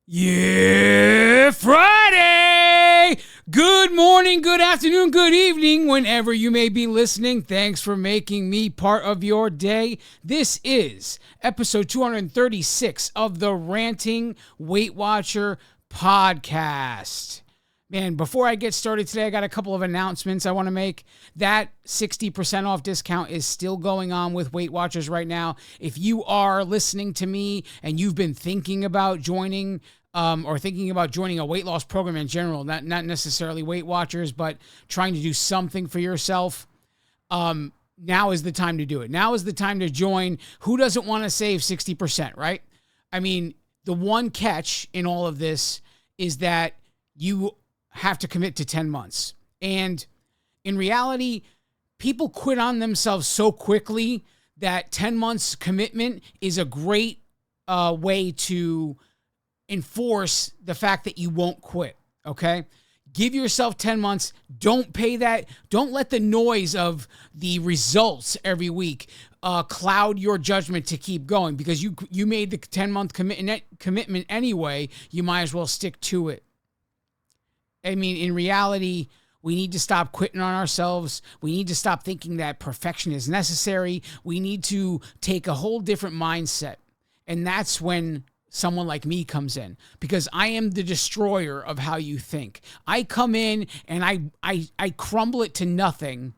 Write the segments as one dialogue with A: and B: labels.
A: Yeah, Friday! Good morning, good afternoon, good evening, whenever you may be listening. Thanks for making me part of your day. This is episode 236 of the Ranting Weight Watcher podcast. Man, before I get started today, I got a couple of announcements I want to make. That 60% off discount is still going on with Weight Watchers right now. If you are listening to me and you've been thinking about joining or thinking about joining a weight loss program in general, not necessarily Weight Watchers, but trying to do something for yourself, now is the time to do it. Now is the time to join. Who doesn't want to save 60%, right? I mean, the one catch in all of this is that you have to commit to 10 months. And in reality, people quit on themselves so quickly that 10 months commitment is a great way to enforce the fact that you won't quit, okay? Give yourself 10 months. Don't pay that. Don't let the noise of the results every week cloud your judgment to keep going, because you made the 10-month commitment anyway. You might as well stick to it. I mean, in reality, we need to stop quitting on ourselves. We need to stop thinking that perfection is necessary. We need to take a whole different mindset. And that's when someone like me comes in, because I am the destroyer of how you think. I come in and I crumble it to nothing.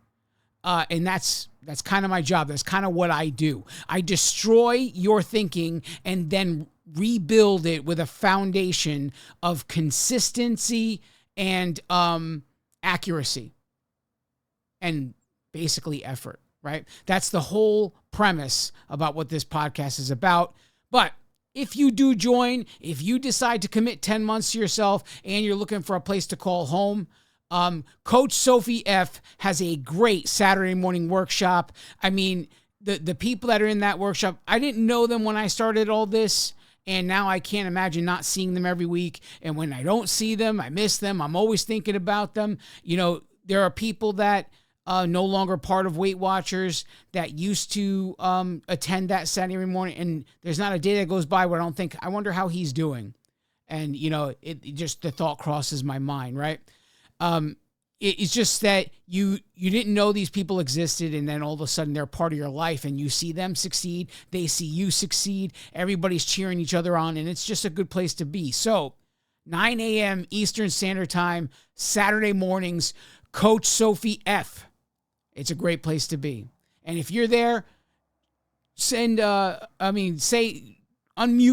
A: And that's kind of my job. That's kind of what I do. I destroy your thinking and then rebuild it with a foundation of consistency and accuracy and basically effort, right? That's the whole premise about what this podcast is about. But if you do join, if you decide to commit 10 months to yourself and you're looking for a place to call home, Coach Sophie F. has a great Saturday morning workshop. I mean, the people that are in that workshop, I didn't know them when I started all this. And now I can't imagine not seeing them every week. And when I don't see them, I miss them. I'm always thinking about them. You know, there are people that no longer part of Weight Watchers that used to attend that Saturday morning. And there's not a day that goes by where I don't think, I wonder how he's doing. And, you know, it just, the thought crosses my mind, right? It's just that you didn't know these people existed, and then all of a sudden they're part of your life, and you see them succeed, they see you succeed, everybody's cheering each other on, and it's just a good place to be. So 9 a.m. Eastern Standard Time, Saturday mornings, Coach Sophie F. It's a great place to be. And if you're there, unmute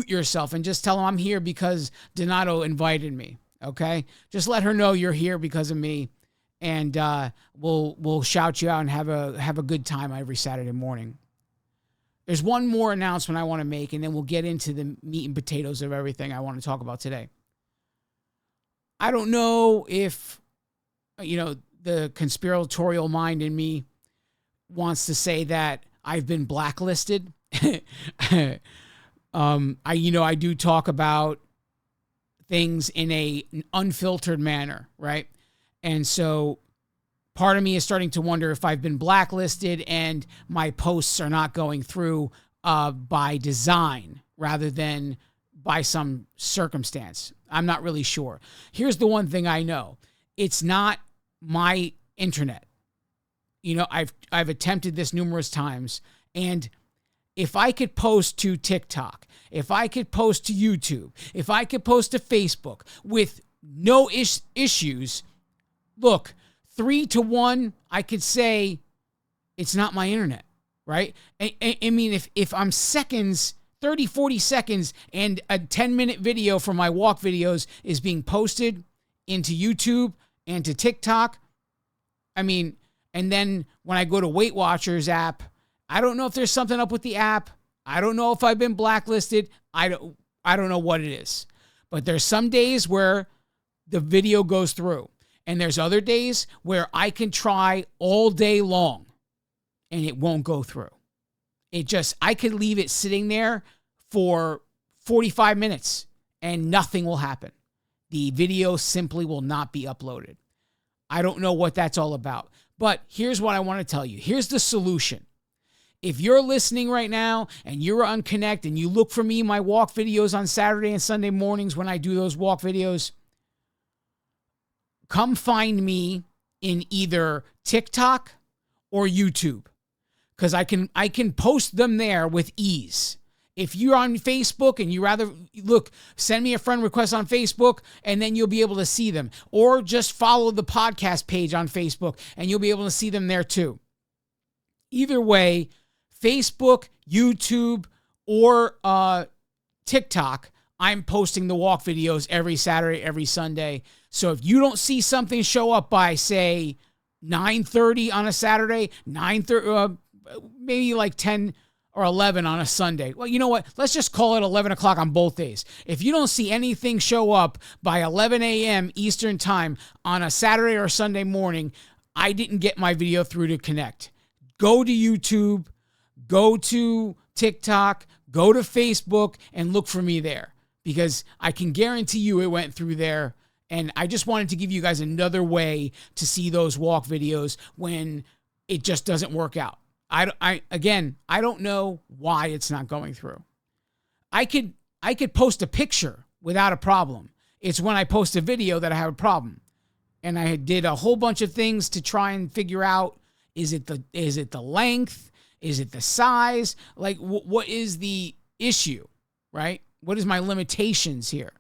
A: yourself and just tell them I'm here because Donato invited me, okay? Just let her know you're here because of me. And we'll shout you out and have a good time every Saturday morning. There's one more announcement I want to make, and then we'll get into the meat and potatoes of everything I want to talk about today. I don't know if, you know, the conspiratorial mind in me wants to say that I've been blacklisted. I do talk about things in an unfiltered manner, right? And so part of me is starting to wonder if I've been blacklisted and my posts are not going through by design rather than by some circumstance. I'm not really sure. Here's the one thing I know. It's not my internet. You know, I've attempted this numerous times, and if I could post to TikTok, if I could post to YouTube, if I could post to Facebook with no issues, look, 3-1, I could say it's not my internet, right? I mean, if I'm seconds, 30, 40 seconds, and a 10-minute video from my walk videos is being posted into YouTube and to TikTok, I mean, and then when I go to Weight Watchers app, I don't know if there's something up with the app. I don't know if I've been blacklisted. I don't know what it is. But there's some days where the video goes through. And there's other days where I can try all day long and it won't go through. I could leave it sitting there for 45 minutes and nothing will happen. The video simply will not be uploaded. I don't know what that's all about. But here's what I want to tell you. Here's the solution. if you're listening right now and you're on Connect and you look for me, my walk videos on Saturday and Sunday mornings when I do those walk videos, come find me in either TikTok or YouTube, because I can post them there with ease. If you're on Facebook and you rather look, send me a friend request on Facebook and then you'll be able to see them. Or just follow the podcast page on Facebook and you'll be able to see them there too. Either way, Facebook, YouTube, or TikTok, I'm posting the walk videos every Saturday, every Sunday. So if you don't see something show up by, say, 9:30 on a Saturday, 9:30, maybe like 10 or 11 on a Sunday. Well, you know what? Let's just call it 11 o'clock on both days. If you don't see anything show up by 11 a.m. Eastern time on a Saturday or Sunday morning, I didn't get my video through to Connect. Go to YouTube, go to TikTok, go to Facebook, and look for me there, because I can guarantee you it went through there. And I just wanted to give you guys another way to see those walk videos when it just doesn't work out. I don't know why it's not going through. I could post a picture without a problem. It's when I post a video that I have a problem. And I did a whole bunch of things to try and figure out, is it the length? Is it the size? Like, what is the issue, right? What is my limitations here?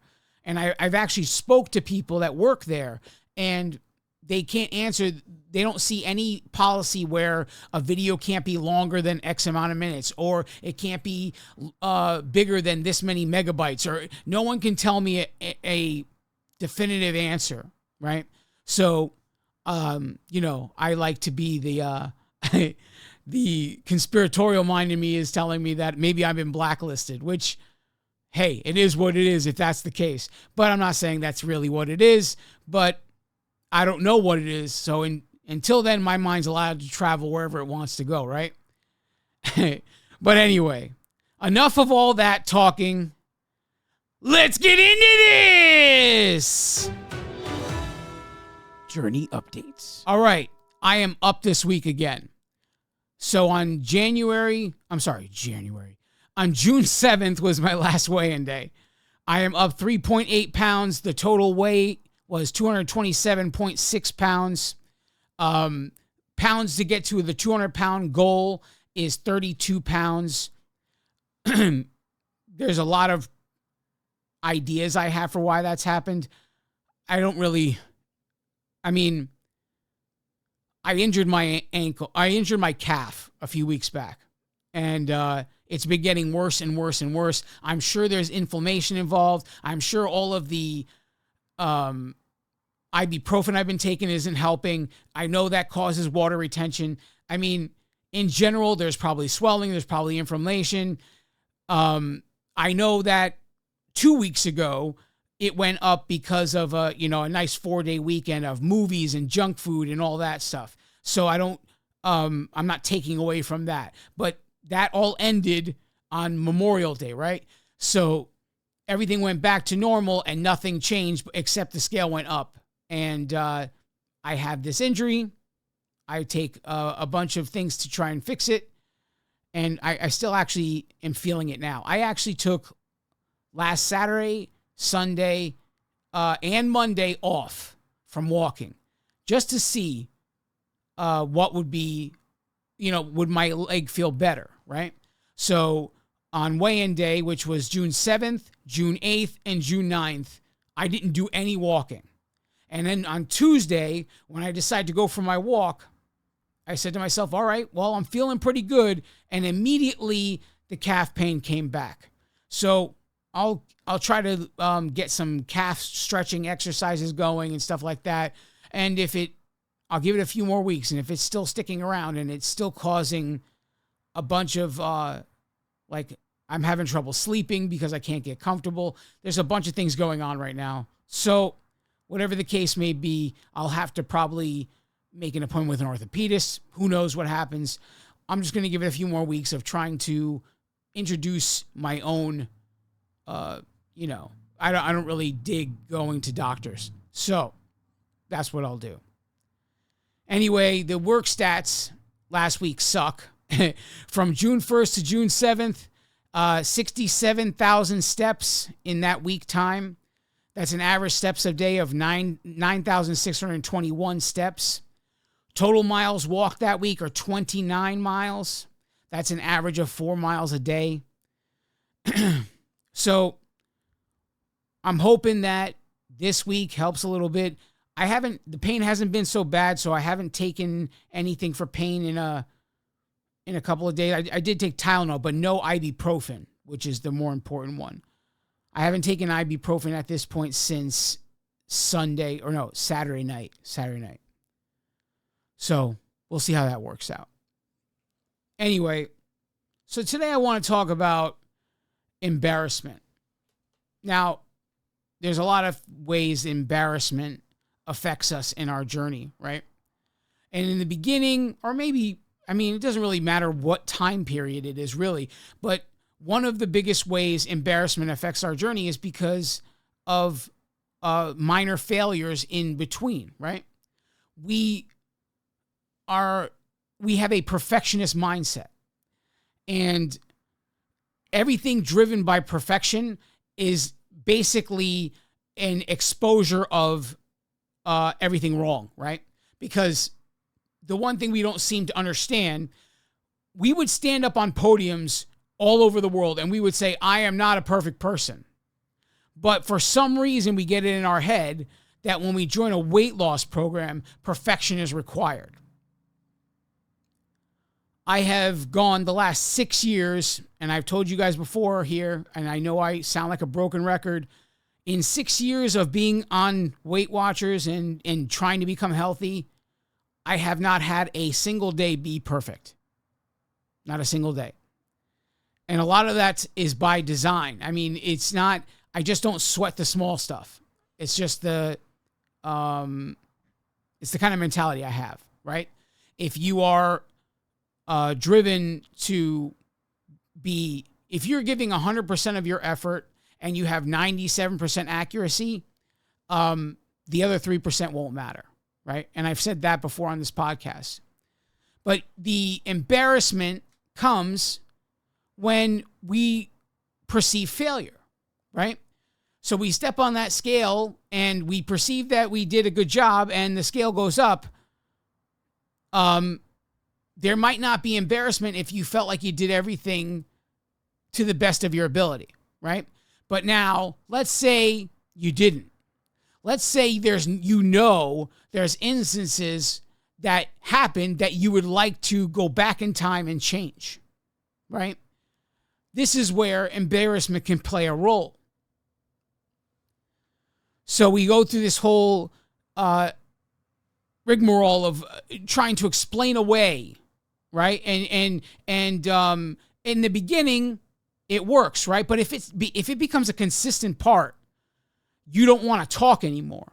A: And I've actually spoke to people that work there, and they can't answer. They don't see any policy where a video can't be longer than X amount of minutes, or it can't be bigger than this many megabytes, or no one can tell me a definitive answer, right? So, I like to be the the conspiratorial mind in me is telling me that maybe I've been blacklisted, which, hey, it is what it is if that's the case. But I'm not saying that's really what it is, but I don't know what it is. So until then, my mind's allowed to travel wherever it wants to go, right? But anyway, enough of all that talking. Let's get into this! Journey updates. All right, I am up this week again. So on June 7th was my last weigh-in day. I am up 3.8 pounds. The total weight was 227.6 pounds. Pounds to get to the 200-pound goal is 32 pounds. There's a lot of ideas I have for why that's happened. I injured my ankle. I injured my calf a few weeks back. And it's been getting worse and worse and worse. I'm sure there's inflammation involved. I'm sure all of the ibuprofen I've been taking isn't helping. I know that causes water retention. I mean, in general, there's probably swelling. There's probably inflammation. I know that 2 weeks ago, it went up because of a nice 4-day weekend of movies and junk food and all that stuff. So I'm not taking away from that. But that all ended on Memorial Day, right? So everything went back to normal and nothing changed except the scale went up. And I have this injury. I take a bunch of things to try and fix it. And I still actually am feeling it now. I actually took last Saturday, Sunday, and Monday off from walking just to see what would be, would my leg feel better, right? So on weigh-in day, which was June 7th, June 8th, and June 9th, I didn't do any walking. And then on Tuesday, when I decided to go for my walk, I said to myself, all right, well, I'm feeling pretty good. And immediately the calf pain came back. So I'll try to get some calf stretching exercises going and stuff like that. And I'll give it a few more weeks. And if it's still sticking around and it's still causing a bunch of, I'm having trouble sleeping because I can't get comfortable. There's a bunch of things going on right now. So whatever the case may be, I'll have to probably make an appointment with an orthopedist. Who knows what happens? I'm just going to give it a few more weeks of trying to introduce my own, I don't really dig going to doctors. So that's what I'll do. Anyway, the work stats last week suck. From June 1st to June 7th, 67,000 steps in that week time. That's an average steps a day of 9,621 steps. Total miles walked that week are 29 miles. That's an average of 4 miles a day. So I'm hoping that this week helps a little bit. The pain hasn't been so bad, so I haven't taken anything for pain in a couple of days. I did take Tylenol, but no ibuprofen, which is the more important one. I haven't taken ibuprofen at this point since Saturday night. So we'll see how that works out. Anyway, so today I want to talk about embarrassment. Now, there's a lot of ways embarrassment affects us in our journey, right? And in the beginning, or maybe, it doesn't really matter what time period it is really, but one of the biggest ways embarrassment affects our journey is because of minor failures in between, right? We have a perfectionist mindset, and everything driven by perfection is basically an exposure of everything wrong, right? Because the one thing we don't seem to understand, we would stand up on podiums all over the world and we would say, I am not a perfect person. But for some reason, we get it in our head that when we join a weight loss program, perfection is required. I have gone the last 6 years, and I've told you guys before here, and I know I sound like a broken record. In 6 years of being on Weight Watchers and trying to become healthy, I have not had a single day be perfect. Not a single day. And a lot of that is by design. It's not, I just don't sweat the small stuff. It's just it's the kind of mentality I have, right? If you are driven to be, if you're giving 100% of your effort and you have 97% accuracy, the other 3% won't matter, right? And I've said that before on this podcast. But the embarrassment comes when we perceive failure, right? So we step on that scale and we perceive that we did a good job and the scale goes up. There might not be embarrassment if you felt like you did everything to the best of your ability, right? But now, let's say you didn't. Let's say there's instances that happened that you would like to go back in time and change, right? This is where embarrassment can play a role. So we go through this whole rigmarole of trying to explain away, right? And in the beginning, it works, right? But if it becomes a consistent part, you don't want to talk anymore,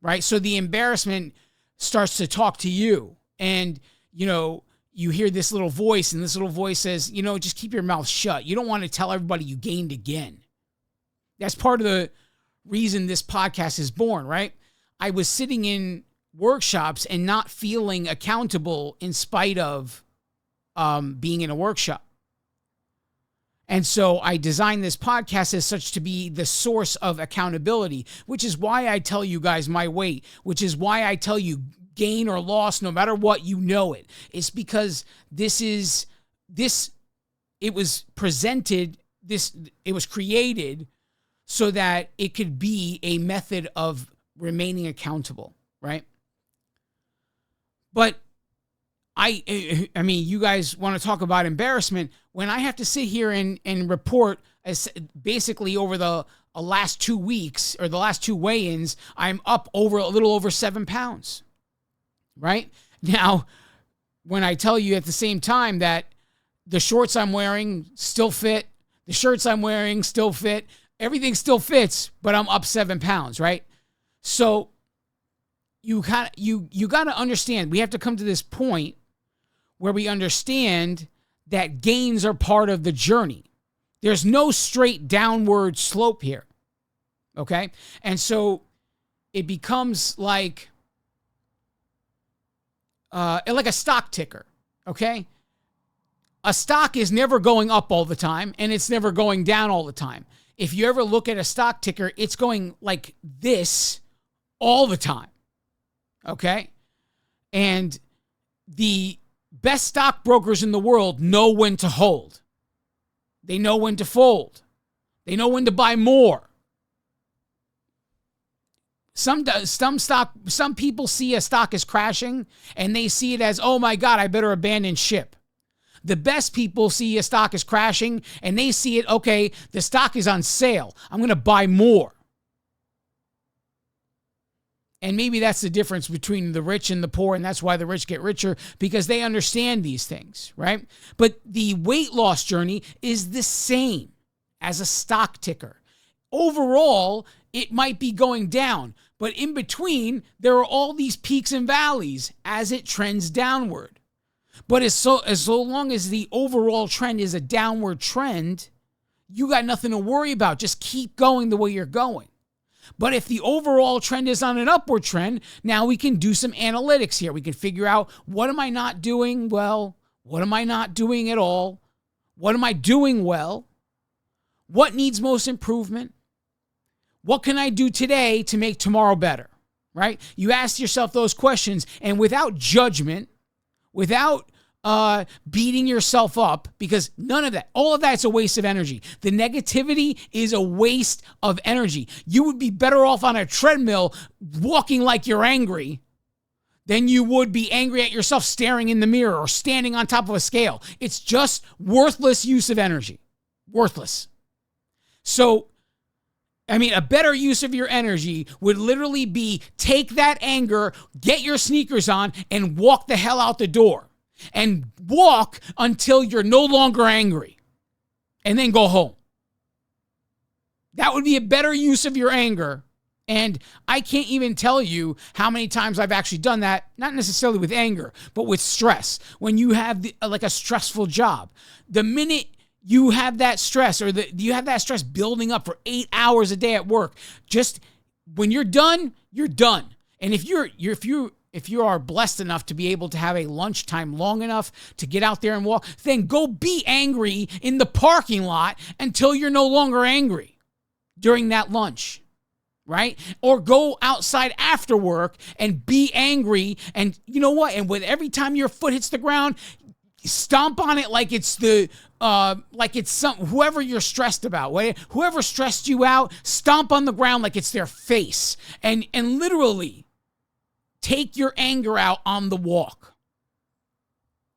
A: right? So the embarrassment starts to talk to you, and you hear this little voice, and this little voice says, just keep your mouth shut. You don't want to tell everybody you gained again. That's part of the reason this podcast is born, right? I was sitting in workshops and not feeling accountable in spite of being in a workshop. And so I designed this podcast as such to be the source of accountability, which is why I tell you guys my weight, which is why I tell you gain or loss, no matter what, you know it. It's because it was created so that it could be a method of remaining accountable, right? But you guys want to talk about embarrassment. When I have to sit here and report basically over the last 2 weeks or the last 2 weigh-ins, I'm up a little over 7 pounds, right? Now, when I tell you at the same time that the shorts I'm wearing still fit, the shirts I'm wearing still fit, everything still fits, but I'm up 7 pounds, right? So you got to understand, we have to come to this point where we understand that gains are part of the journey. There's no straight downward slope here, okay? And so it becomes like a stock ticker, okay? A stock is never going up all the time, and it's never going down all the time. If you ever look at a stock ticker, it's going like this all the time. Okay? And the best stockbrokers in the world know when to hold. They know when to fold. They know when to buy more. Some people see a stock as crashing, and they see it as, oh my God, I better abandon ship. The best people see a stock as crashing, and they see it, okay, the stock is on sale. I'm going to buy more. And maybe that's the difference between the rich and the poor, and that's why the rich get richer, because they understand these things, right? But the weight loss journey is the same as a stock ticker. Overall, it might be going down, but in between, there are all these peaks and valleys as it trends downward. But as long as the overall trend is a downward trend, you got nothing to worry about. Just keep going the way you're going. But if the overall trend is on an upward trend, now we can do some analytics here. We can figure out, what am I not doing well? What am I not doing at all? What am I doing well? What needs most improvement? What can I do today to make tomorrow better? Right? You ask yourself those questions, and without judgment, without beating yourself up, because none of that, all of that's a waste of energy. The negativity is a waste of energy. You would be better off on a treadmill walking like you're angry than you would be angry at yourself staring in the mirror or standing on top of a scale. It's just worthless use of energy. Worthless. So, I mean, a better use of your energy would literally be, take that anger, get your sneakers on, and walk the hell out the door. And walk until you're no longer angry. And then go home. That would be a better use of your anger. And I can't even tell you how many times I've actually done that, not necessarily with anger, but with stress. When you have like a stressful job, the minute you have that stress, or you have that stress building up for 8 hours a day at work, just when you're done, you're done. And if you are blessed enough to be able to have a lunchtime long enough to get out there and walk, then go be angry in the parking lot until you're no longer angry during that lunch, right? Or go outside after work and be angry. And you know what? And with every time your foot hits the ground, stomp on it like it's whoever you're stressed about, whoever stressed you out, stomp on the ground like it's their face, and literally take your anger out on the walk.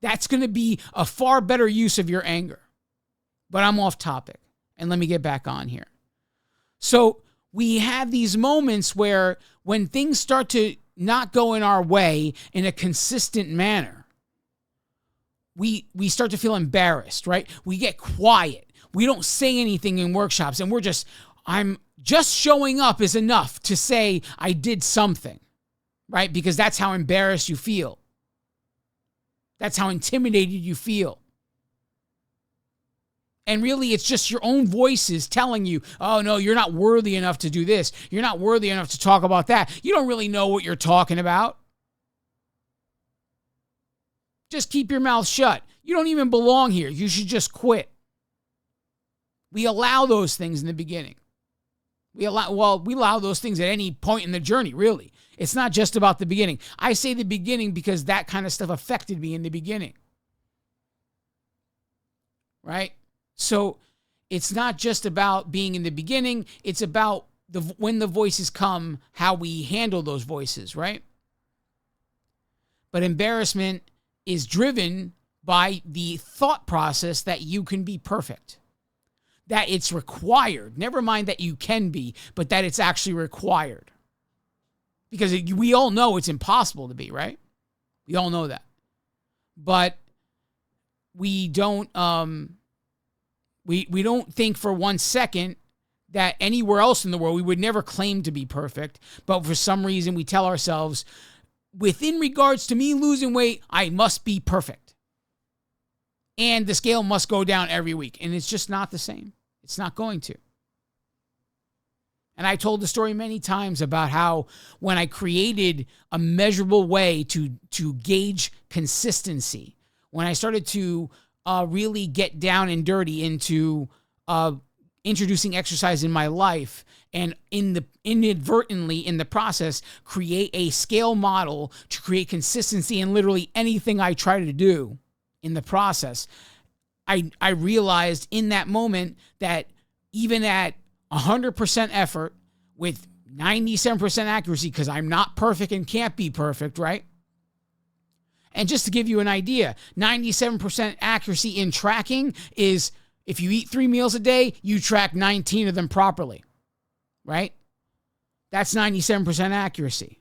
A: That's going to be a far better use of your anger. But I'm off topic, and let me get back on here. So we have these moments where when things start to not go in our way in a consistent manner, we start to feel embarrassed, right? We get quiet. We don't say anything in workshops, and I'm just showing up is enough to say I did something, right? Because that's how embarrassed you feel. That's how intimidated you feel. And really, it's just your own voices telling you, oh, no, you're not worthy enough to do this. You're not worthy enough to talk about that. You don't really know what you're talking about. Just keep your mouth shut. You don't even belong here. You should just quit. We allow those things in the beginning. We allow those things at any point in the journey, really. It's not just about the beginning. I say the beginning because that kind of stuff affected me in the beginning. Right? So it's not just about being in the beginning. It's about when the voices come, how we handle those voices, right? But embarrassment is driven by the thought process that you can be perfect. That it's required. Never mind that you can be, but that it's actually required. Because we all know it's impossible to be, right? We all know that. But we don't we don't think for 1 second that anywhere else in the world we would never claim to be perfect. But for some reason we tell ourselves, within regards to me losing weight, I must be perfect. And the scale must go down every week. And it's just not the same. It's not going to. And I told the story many times about how when I created a measurable way to gauge consistency, when I started to really get down and dirty into introducing exercise in my life, and inadvertently in the process create a scale model to create consistency in literally anything I try to do in the process. I realized in that moment that even at 100% effort with 97% accuracy, because I'm not perfect and can't be perfect, right? And just to give you an idea, 97% accuracy in tracking is if you eat 3 meals a day, you track 19 of them properly, right? That's 97% accuracy.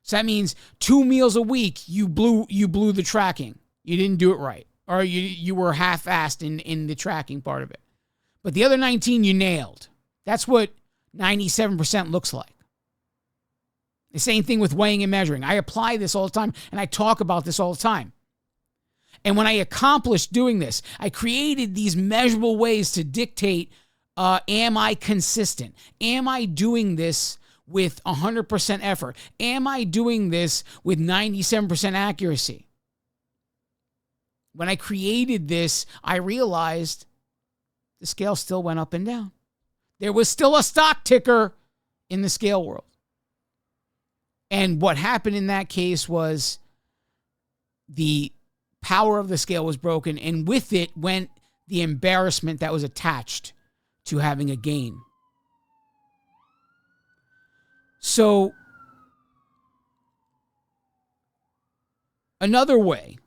A: So that means 2 meals a week, you blew the tracking. You didn't do it right. Or you were half-assed in the tracking part of it. But the other 19 you nailed. That's what 97% looks like. The same thing with weighing and measuring. I apply this all the time, and I talk about this all the time. And when I accomplished doing this, I created these measurable ways to dictate, am I consistent? Am I doing this with 100% effort? Am I doing this with 97% accuracy? When I created this, I realized the scale still went up and down. There was still a stock ticker in the scale world. And what happened in that case was the power of the scale was broken, and with it went the embarrassment that was attached to having a gain. So, another way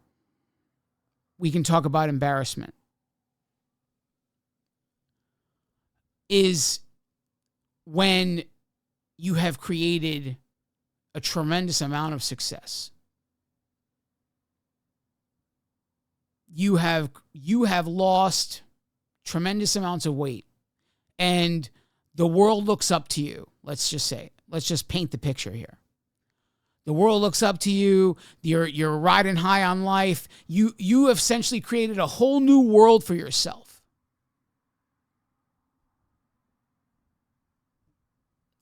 A: we can talk about embarrassment is when you have created a tremendous amount of success. You have lost tremendous amounts of weight, and the world looks up to you. Let's just paint the picture here. The world looks up to you. You're riding high on life. You have essentially created a whole new world for yourself.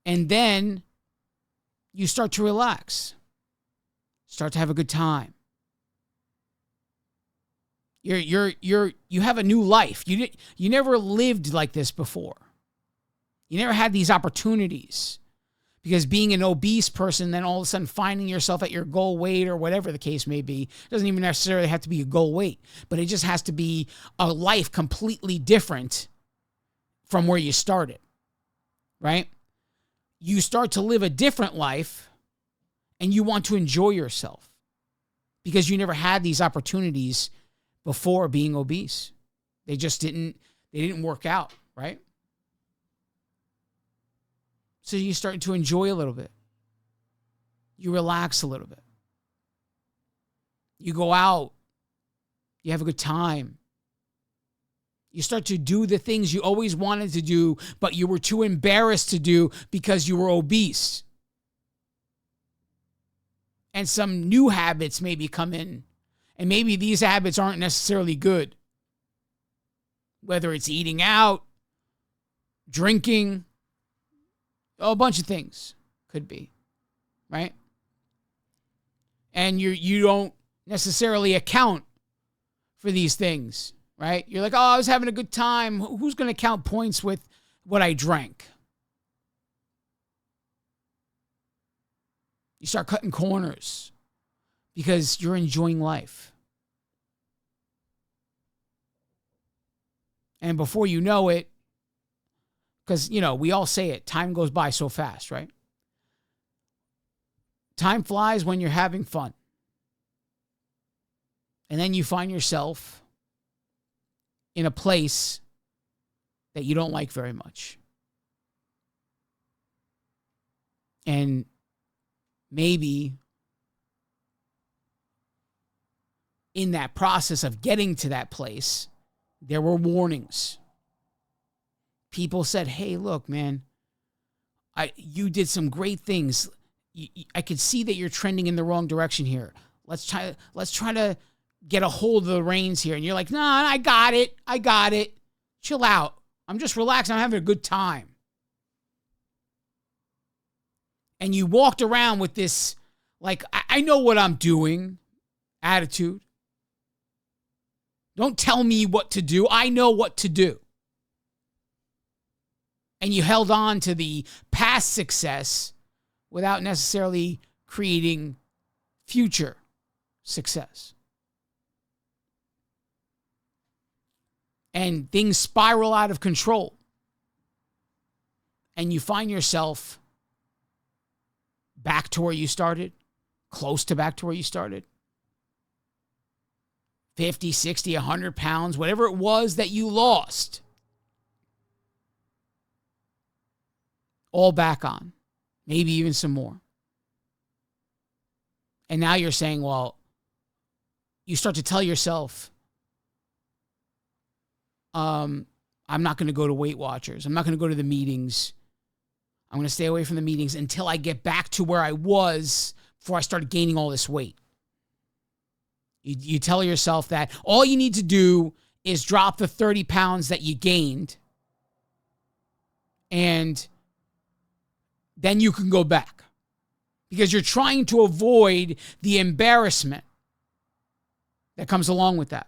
A: And then you start to relax. Start to have a good time. You have a new life. You never lived like this before. You never had these opportunities. Because being an obese person, then all of a sudden finding yourself at your goal weight or whatever the case may be, doesn't even necessarily have to be a goal weight, but it just has to be a life completely different from where you started, right? You start to live a different life and you want to enjoy yourself because you never had these opportunities before being obese. They didn't work out, right? So you start to enjoy a little bit. You relax a little bit. You go out. You have a good time. You start to do the things you always wanted to do, but you were too embarrassed to do because you were obese. And some new habits maybe come in. And maybe these habits aren't necessarily good. Whether it's eating out, drinking, a bunch of things could be, right? And you don't necessarily account for these things, right? You're like, oh, I was having a good time. Who's going to count points with what I drank? You start cutting corners because you're enjoying life. And before you know it, because, we all say it, time goes by so fast, right? Time flies when you're having fun. And then you find yourself in a place that you don't like very much. And maybe in that process of getting to that place, there were warnings. People said, hey, look, man, you did some great things. I could see that you're trending in the wrong direction here. Let's try to get a hold of the reins here. And you're like, nah, I got it. Chill out. I'm just relaxed. I'm having a good time. And you walked around with this, like, I know what I'm doing attitude. Don't tell me what to do. I know what to do. And you held on to the past success without necessarily creating future success. And things spiral out of control. And you find yourself back to where you started, close to back to where you started. 50, 60, 100 pounds, whatever it was that you lost. All back on. Maybe even some more. And now you're saying, well, you start to tell yourself, I'm not going to go to Weight Watchers. I'm not going to go to the meetings. I'm going to stay away from the meetings until I get back to where I was before I started gaining all this weight. You tell yourself that all you need to do is drop the 30 pounds that you gained, and then you can go back. Because you're trying to avoid the embarrassment that comes along with that.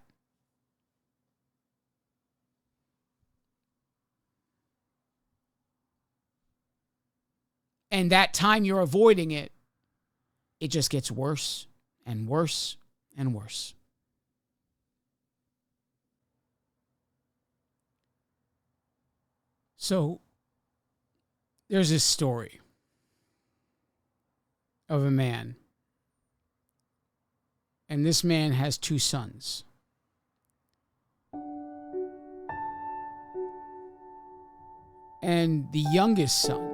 A: And that time you're avoiding it, it just gets worse and worse and worse. So there's this story of a man. And this man has 2 sons. And the youngest son,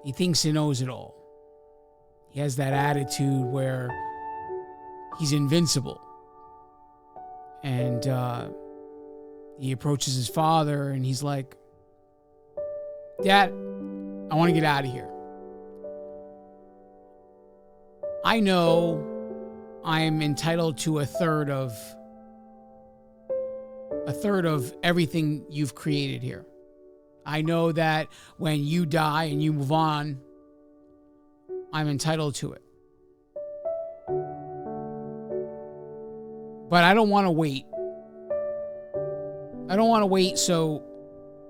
A: he thinks he knows it all. He has that attitude where he's invincible. And he approaches his father and he's like, Dad, I want to get out of here. I know I'm entitled to a third of everything you've created here. I know that when you die and you move on, I'm entitled to it. But I don't want to wait. I don't want to wait, so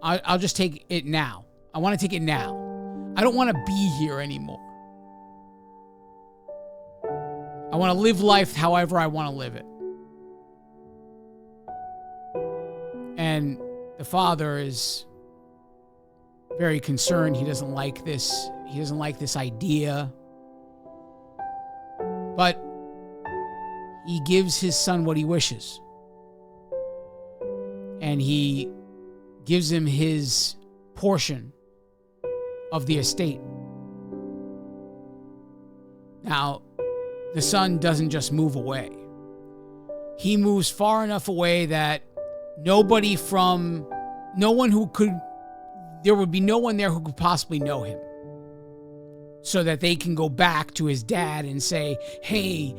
A: I'll just take it now. I want to take it now. I don't want to be here anymore. I want to live life however I want to live it. And the father is very concerned. He doesn't like this. He doesn't like this idea. But he gives his son what he wishes. And he gives him his portion of the estate. Now, the son doesn't just move away. He moves far enough away that there would be no one there who could possibly know him. So that they can go back to his dad and say, hey,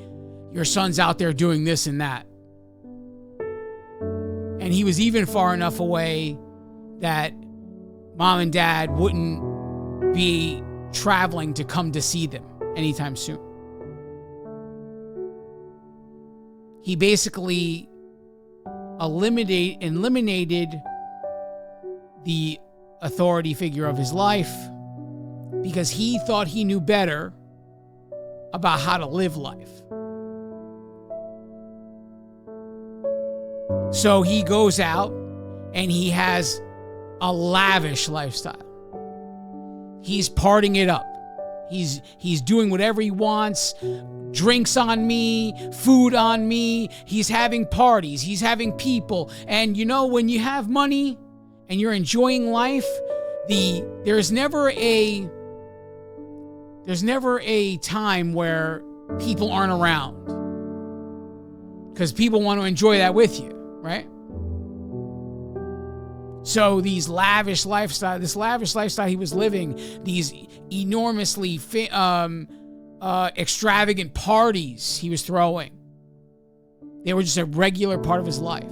A: your son's out there doing this and that. And he was even far enough away that mom and dad wouldn't be traveling to come to see them anytime soon. He basically eliminated the authority figure of his life because he thought he knew better about how to live life. So he goes out and he has a lavish lifestyle. He's partying it up. He's doing whatever he wants. Drinks on me, food on me. He's having parties. He's having people. And you know, when you have money and you're enjoying life, there's never a time where people aren't around. Because people want to enjoy that with you, right? So this lavish lifestyle he was living, these enormously extravagant parties he was throwing, they were just a regular part of his life.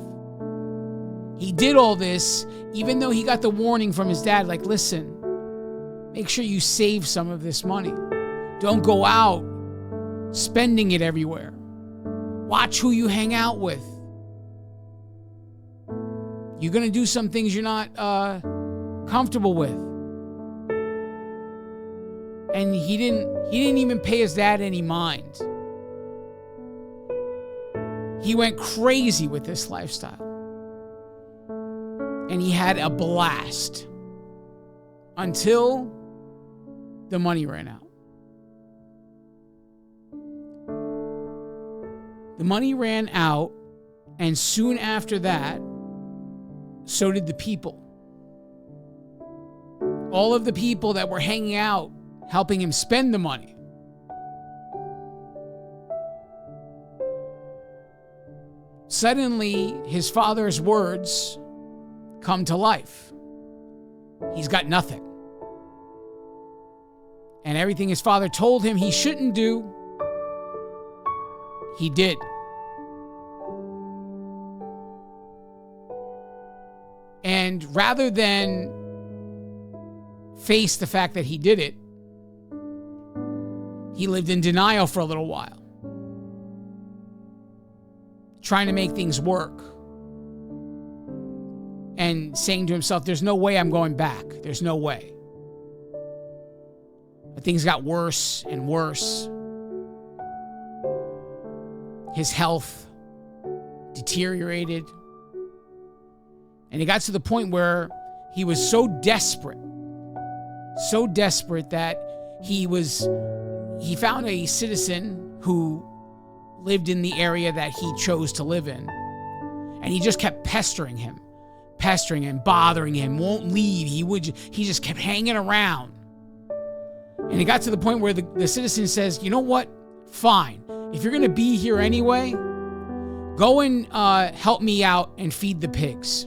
A: He did all this even though he got the warning from his dad, like, listen, make sure you save some of this money. Don't go out spending it everywhere. Watch who you hang out with. You're going to do some things you're not comfortable with. And he didn't even pay his dad any mind. He went crazy with this lifestyle. And he had a blast until the money ran out. The money ran out, and soon after that, so did the people. All of the people that were hanging out, helping him spend the money. Suddenly, his father's words come to life. He's got nothing. And everything his father told him he shouldn't do, he did. And rather than face the fact that he did it, he lived in denial for a little while, trying to make things work and saying to himself, there's no way I'm going back. There's no way. But things got worse and worse. His health deteriorated. And it got to the point where he was so desperate that he found a citizen who lived in the area that he chose to live in. And he just kept pestering him, bothering him, won't leave. He just kept hanging around. And it got to the point where the citizen says, you know what? Fine. If you're going to be here anyway, go and help me out and feed the pigs.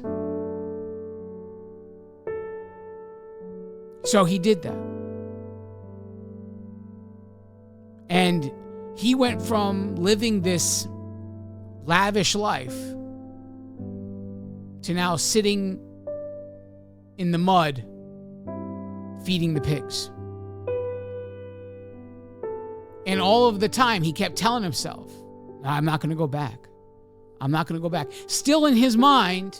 A: So he did that. And he went from living this lavish life to now sitting in the mud feeding the pigs. And all of the time he kept telling himself, I'm not going to go back. I'm not going to go back. Still in his mind,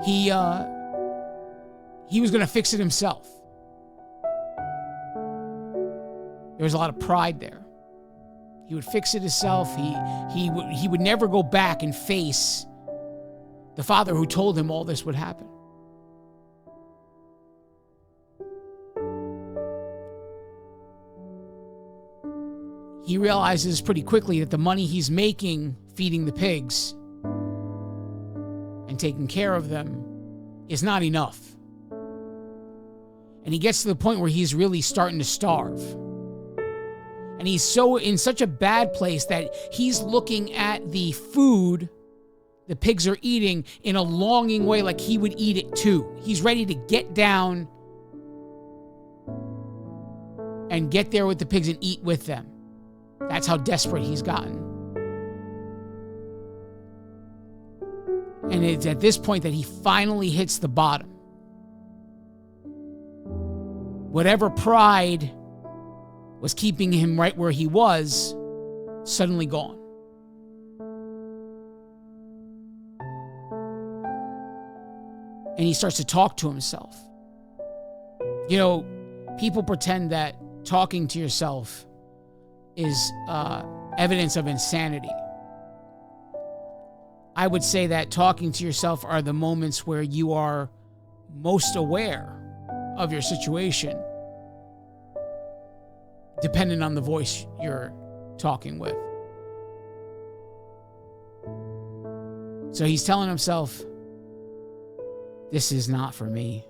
A: he was going to fix it himself. There was a lot of pride there. He would fix it himself. He would never go back and face the father who told him all this would happen. He realizes pretty quickly that the money he's making feeding the pigs and taking care of them is not enough. And he gets to the point where he's really starting to starve. And he's in such a bad place that he's looking at the food the pigs are eating in a longing way, like he would eat it too. He's ready to get down and get there with the pigs and eat with them. That's how desperate he's gotten. And it's at this point that he finally hits the bottom. Whatever pride was keeping him right where he was, suddenly gone. And he starts to talk to himself. You know, people pretend that talking to yourself is evidence of insanity. I would say that talking to yourself are the moments where you are most aware of your situation, depending on the voice you're talking with. So he's telling himself, this is not for me.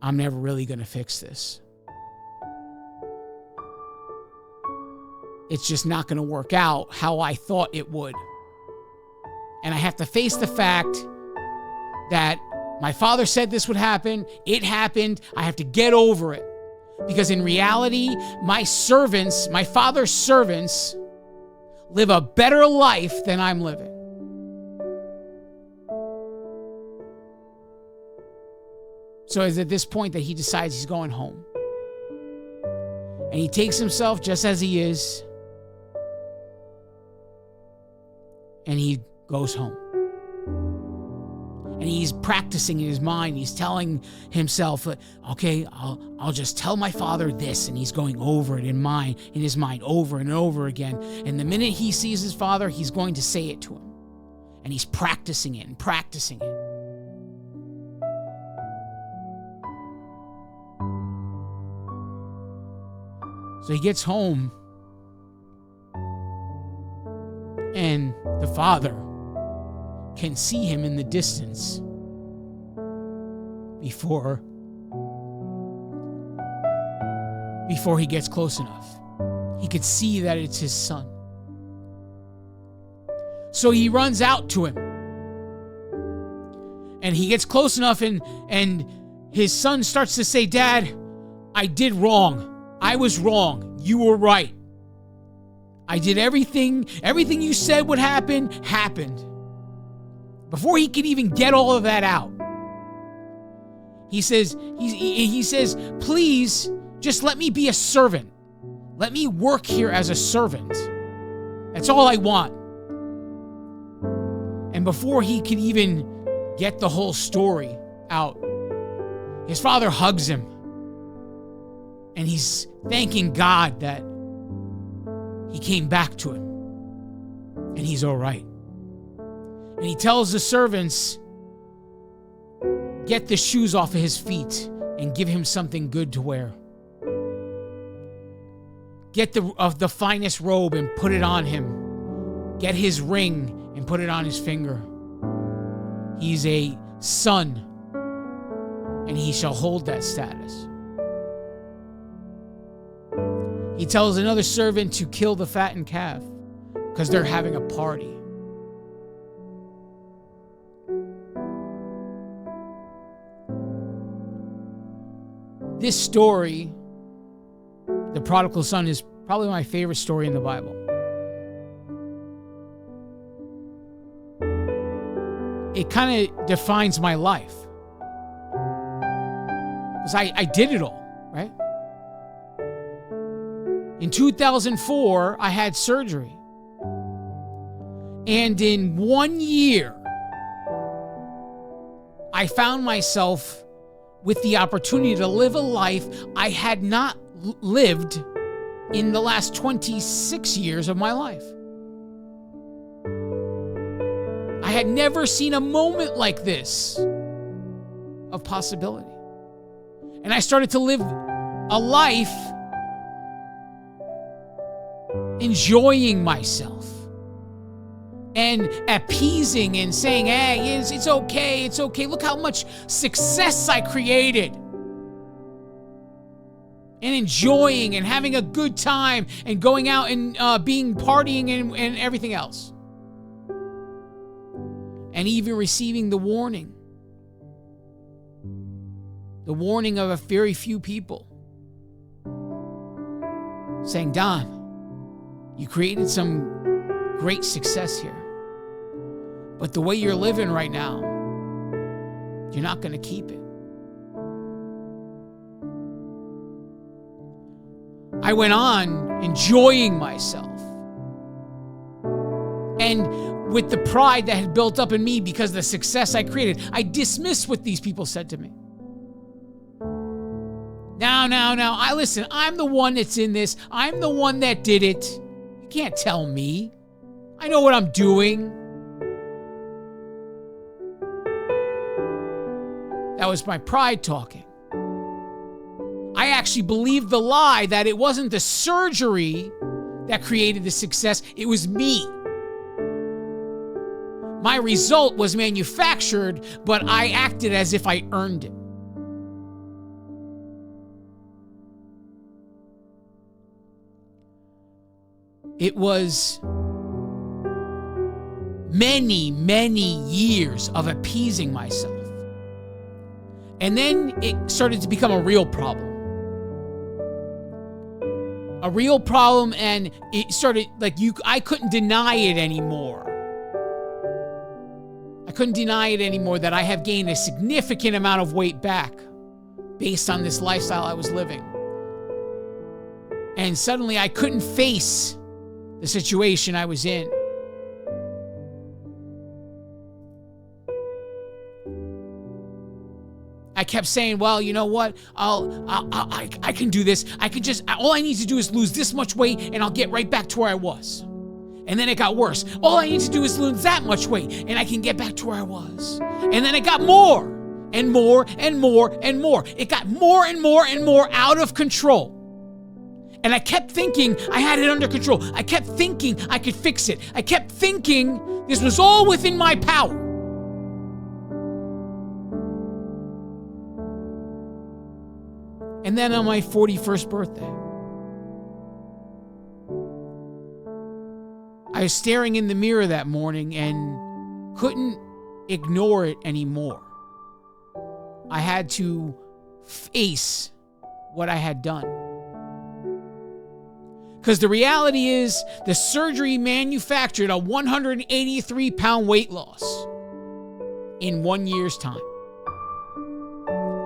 A: I'm never really going to fix this. It's just not going to work out how I thought it would. And I have to face the fact that my father said this would happen. It happened. I have to get over it. Because in reality, my father's servants, live a better life than I'm living. So it's at this point that he decides he's going home. And he takes himself just as he is, And he goes home. And he's practicing in his mind. He's telling himself, okay, I'll just tell my father this. And he's going over it in his mind over and over again. And the minute he sees his father, he's going to say it to him. And he's practicing it and practicing it. So he gets home, and the father can see him in the distance before he gets close enough. He could see that it's his son. So he runs out to him, and he gets close enough, and his son starts to say, "Dad, I did wrong. I was wrong. You were right. I did everything you said would happen, happened." Before he could even get all of that out, he says, "Please, just let me be a servant. Let me work here as a servant. That's all I want." And before he could even get the whole story out, his father hugs him. And he's thanking God that he came back to him. And he's all right. And he tells the servants, get the shoes off of his feet and give him something good to wear. Get the finest robe and put it on him. Get his ring and put it on his finger. He's a son, and he shall hold that status. He tells another servant to kill the fattened calf because they're having a party. This story, the prodigal son, is probably my favorite story in the Bible. It kind of defines my life. Because I did it all, right? In 2004, I had surgery. And in 1 year, I found myself with the opportunity to live a life I had not lived in the last 26 years of my life. I had never seen a moment like this of possibility. And I started to live a life enjoying myself and appeasing and saying, hey, it's okay, it's okay. Look how much success I created. And enjoying and having a good time and going out and being partying and everything else. And even receiving the warning of a very few people saying, Don, you created some great success here, but the way you're living right now, you're not going to keep it. I went on enjoying myself. And with the pride that had built up in me because of the success I created, I dismissed what these people said to me. Now, listen, I'm the one that's in this. I'm the one that did it. You can't tell me. I know what I'm doing. That was my pride talking. I actually believed the lie that it wasn't the surgery that created the success, it was me. My result was manufactured, but I acted as if I earned it. It was many, many years of appeasing myself. And then it started to become a real problem. A real problem, and it started I couldn't deny it anymore. I couldn't deny it anymore that I have gained a significant amount of weight back based on this lifestyle I was living. And suddenly I couldn't face the situation I was in. I kept saying, well, you know what? I can do this. All I need to do is lose this much weight and I'll get right back to where I was. And then it got worse. All I need to do is lose that much weight and I can get back to where I was. And then it got more and more and more and more. It got more and more and more out of control. And I kept thinking I had it under control. I kept thinking I could fix it. I kept thinking this was all within my power. And then on my 41st birthday, I was staring in the mirror that morning and couldn't ignore it anymore. I had to face what I had done. Because the reality is, the surgery manufactured a 183-pound weight loss in 1 year's time.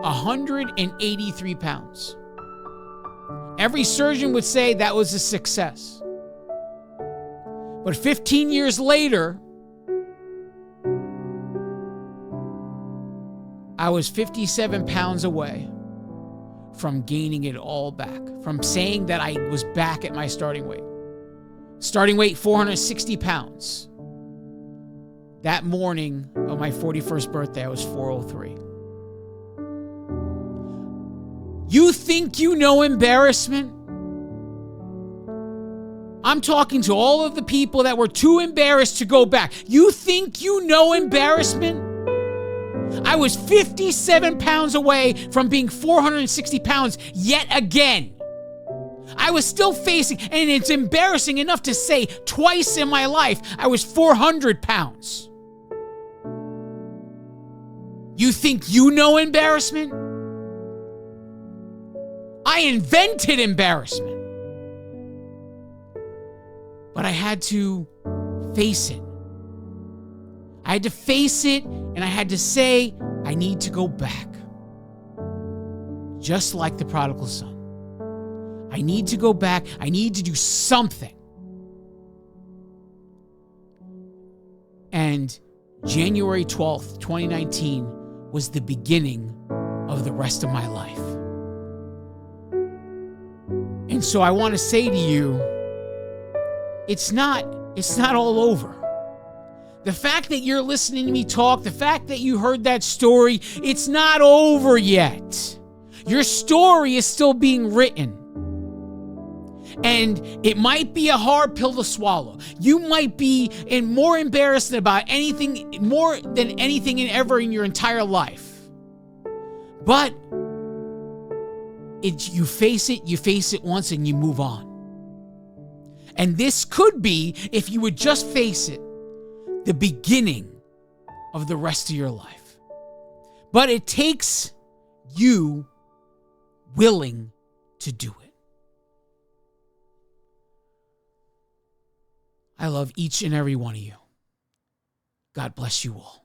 A: 183 pounds. Every surgeon would say that was a success. But 15 years later, I was 57 pounds away from gaining it all back, from saying that I was back at my starting weight. Starting weight, 460 pounds. That morning of my 41st birthday, I was 403. You think you know embarrassment? I'm talking to all of the people that were too embarrassed to go back. You think you know embarrassment? I was 57 pounds away from being 460 pounds yet again. I was still facing, and it's embarrassing enough to say twice in my life, I was 400 pounds. You think you know embarrassment? I invented embarrassment. But I had to face it. I had to face it, and I had to say, I need to go back. Just like the prodigal son. I need to go back. I need to do something. And January 12th, 2019 was the beginning of the rest of my life. And so I want to say to you, it's not all over. The fact that you're listening to me talk, the fact that you heard that story, it's not over yet. Your story is still being written. And it might be a hard pill to swallow. You might be more embarrassed about anything, more than anything ever in your entire life. But you face it once and you move on. And this could be, if you would just face it, the beginning of the rest of your life. But it takes you willing to do it. I love each and every one of you. God bless you all.